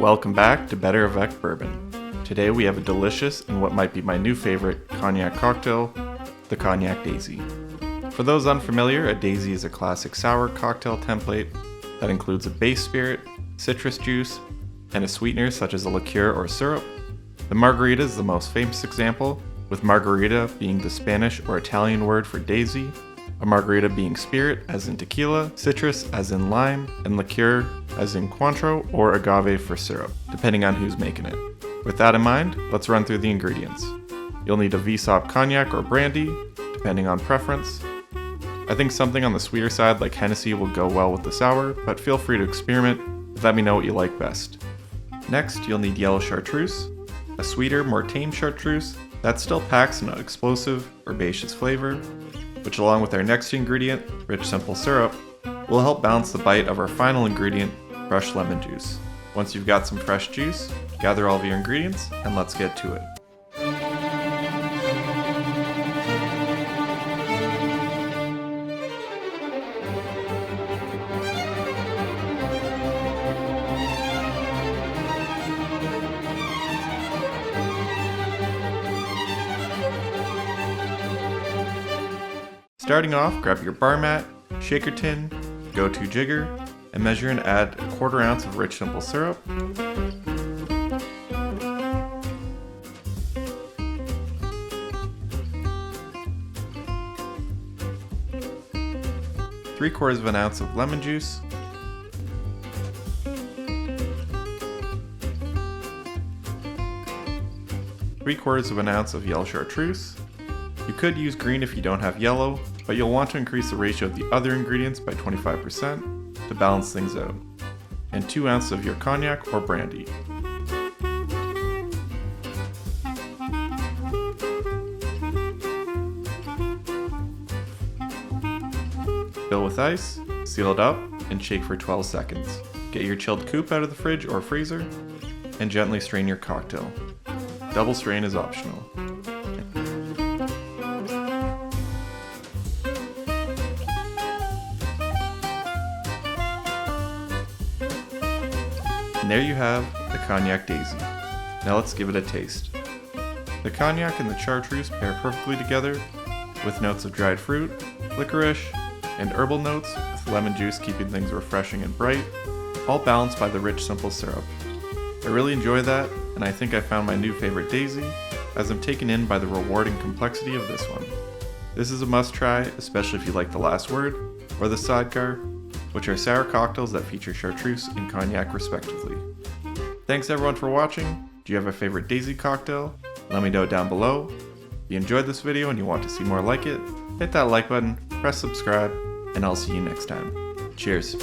Welcome back to BetterAvecBourbon. Today we have a delicious and what might be my new favorite cognac cocktail, the Cognac Daisy. For those unfamiliar, a Daisy is a classic sour cocktail template that includes a base spirit, citrus juice, and a sweetener such as a liqueur or syrup. The Margarita is the most famous example, with Margarita being the Spanish or Italian word for daisy, a margarita being spirit as in tequila, citrus as in lime, and liqueur as in Cointreau or agave for syrup, depending on who's making it. With that in mind, let's run through the ingredients. You'll need a VSOP cognac or brandy, depending on preference. I think something on the sweeter side like Hennessy will go well with the sour, but feel free to experiment and let me know what you like best. Next, you'll need Yellow Chartreuse, a sweeter, more tame chartreuse that still packs an explosive, herbaceous flavor, which along with our next ingredient, rich simple syrup, will help balance the bite of our final ingredient, fresh lemon juice. Once you've got some fresh juice, gather all of your ingredients and let's get to it. Starting off, grab your bar mat, shaker tin, go-to jigger, and measure and add a 1/4 ounce of rich simple syrup, 3/4 of an ounce of lemon juice, 3/4 of an ounce of yellow chartreuse. You could use green if you don't have yellow, but you'll want to increase the ratio of the other ingredients by 25% to balance things out, and 2 ounces of your cognac or brandy. Fill with ice, seal it up, and shake for 12 seconds. Get your chilled coupe out of the fridge or freezer, and gently strain your cocktail. Double strain is optional. And there you have the Cognac Daisy. Now let's give it a taste. The cognac and the chartreuse pair perfectly together, with notes of dried fruit, licorice, and herbal notes, with lemon juice keeping things refreshing and bright, all balanced by the rich simple syrup. I really enjoy that, and I think I found my new favorite Daisy, as I'm taken in by the rewarding complexity of this one. This is a must try, especially if you like The Last Word, or The Sidecar, which are sour cocktails that feature chartreuse and cognac respectively. Thanks everyone for watching. Do you have a favorite Daisy cocktail? Let me know down below. If you enjoyed this video and you want to see more like it, hit that like button, press subscribe, and I'll see you next time. Cheers.